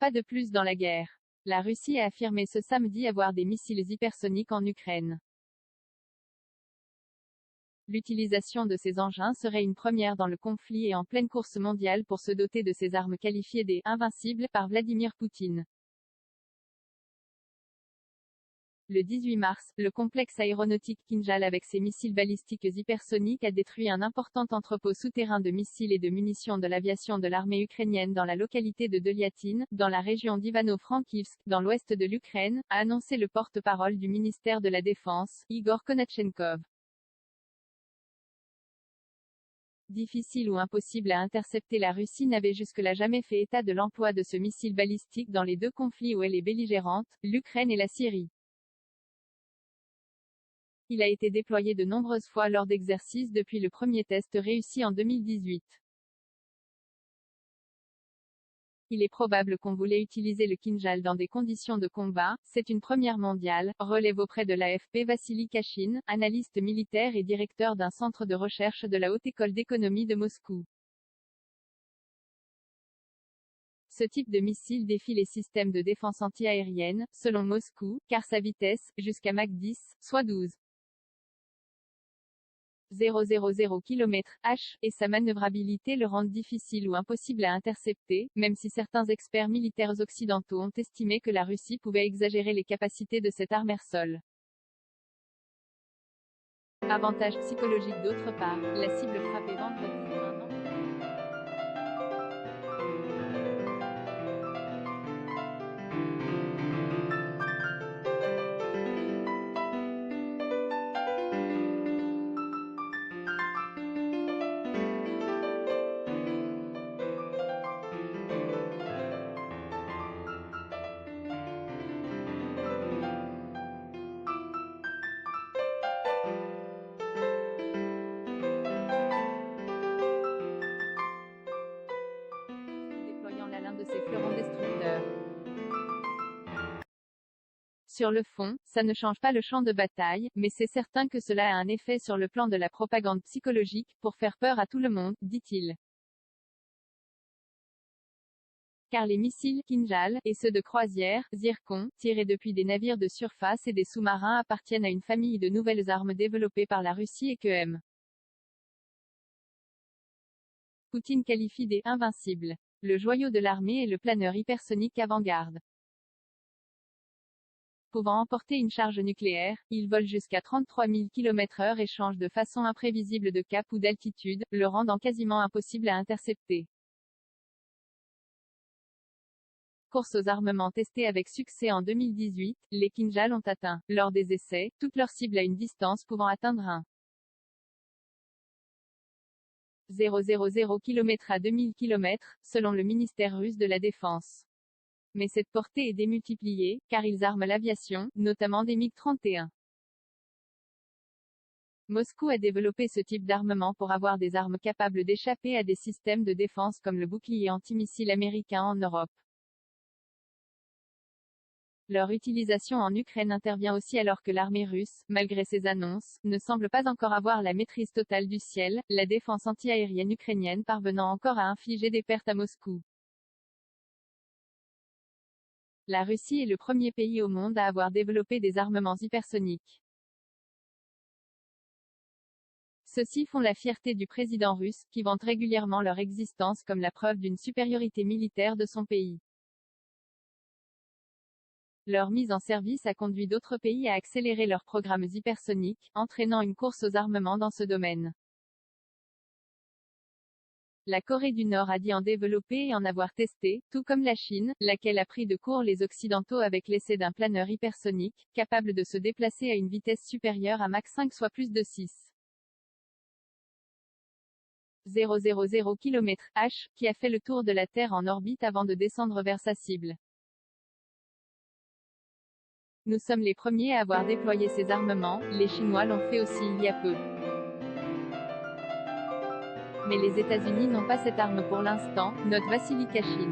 pas de plus dans la guerre. La Russie a affirmé ce samedi avoir des missiles hypersoniques en Ukraine. L'utilisation de ces engins serait une première dans le conflit et en pleine course mondiale pour se doter de ces armes qualifiées des « invincibles » par Vladimir Poutine. Le 18 mars, le complexe aéronautique Kinjal avec ses missiles balistiques hypersoniques a détruit un important entrepôt souterrain de missiles et de munitions de l'aviation de l'armée ukrainienne dans la localité de Deliatine, dans la région d'Ivano-Frankivsk, dans l'ouest de l'Ukraine, a annoncé le porte-parole du ministère de la Défense, Igor Konatchenkov. Difficile ou impossible à intercepter, la Russie n'avait jusque-là jamais fait état de l'emploi de ce missile balistique dans les deux conflits où elle est belligérante, l'Ukraine et la Syrie. Il a été déployé de nombreuses fois lors d'exercices depuis le premier test réussi en 2018. Il est probable qu'on voulait utiliser le Kinjal dans des conditions de combat, c'est une première mondiale, relève auprès de l'AFP Vassili Kachine, analyste militaire et directeur d'un centre de recherche de la Haute École d'économie de Moscou. Ce type de missile défie les systèmes de défense anti-aérienne, selon Moscou, car sa vitesse, jusqu'à Mach 10, soit 12,000 km/h, et sa manœuvrabilité le rendent difficile ou impossible à intercepter, même si certains experts militaires occidentaux ont estimé que la Russie pouvait exagérer les capacités de cette arme air-sol. Avantage psychologique d'autre part, la cible frappée vendredi, un an. Déployant l'un de ses fleurons destructeurs. Sur le fond, ça ne change pas le champ de bataille, mais c'est certain que cela a un effet sur le plan de la propagande psychologique, pour faire peur à tout le monde, dit-il. Car les missiles Kinjal, et ceux de croisière, Zircon, tirés depuis des navires de surface et des sous-marins appartiennent à une famille de nouvelles armes développées par la Russie et que M. Poutine qualifie des « invincibles ». Le joyau de l'armée est le planeur hypersonique avant-garde. Pouvant emporter une charge nucléaire, il vole jusqu'à 33 000 km/h et change de façon imprévisible de cap ou d'altitude, le rendant quasiment impossible à intercepter. Course aux armements testés avec succès en 2018, les Kinjal ont atteint, lors des essais, toutes leurs cibles à une distance pouvant atteindre 1,000 km à 2000 km, selon le ministère russe de la Défense. Mais cette portée est démultipliée, car ils arment l'aviation, notamment des MiG-31. Moscou a développé ce type d'armement pour avoir des armes capables d'échapper à des systèmes de défense comme le bouclier antimissile américain en Europe. Leur utilisation en Ukraine intervient aussi alors que l'armée russe, malgré ses annonces, ne semble pas encore avoir la maîtrise totale du ciel, la défense anti-aérienne ukrainienne parvenant encore à infliger des pertes à Moscou. La Russie est le premier pays au monde à avoir développé des armements hypersoniques. Ceux-ci font la fierté du président russe, qui vante régulièrement leur existence comme la preuve d'une supériorité militaire de son pays. Leur mise en service a conduit d'autres pays à accélérer leurs programmes hypersoniques, entraînant une course aux armements dans ce domaine. La Corée du Nord a dit en développer et en avoir testé, tout comme la Chine, laquelle a pris de court les Occidentaux avec l'essai d'un planeur hypersonique, capable de se déplacer à une vitesse supérieure à Mach 5 soit plus de 6,000 km/h, qui a fait le tour de la Terre en orbite avant de descendre vers sa cible. Nous sommes les premiers à avoir déployé ces armements, les Chinois l'ont fait aussi il y a peu. Mais les États-Unis n'ont pas cette arme pour l'instant, note Vassili Kachine.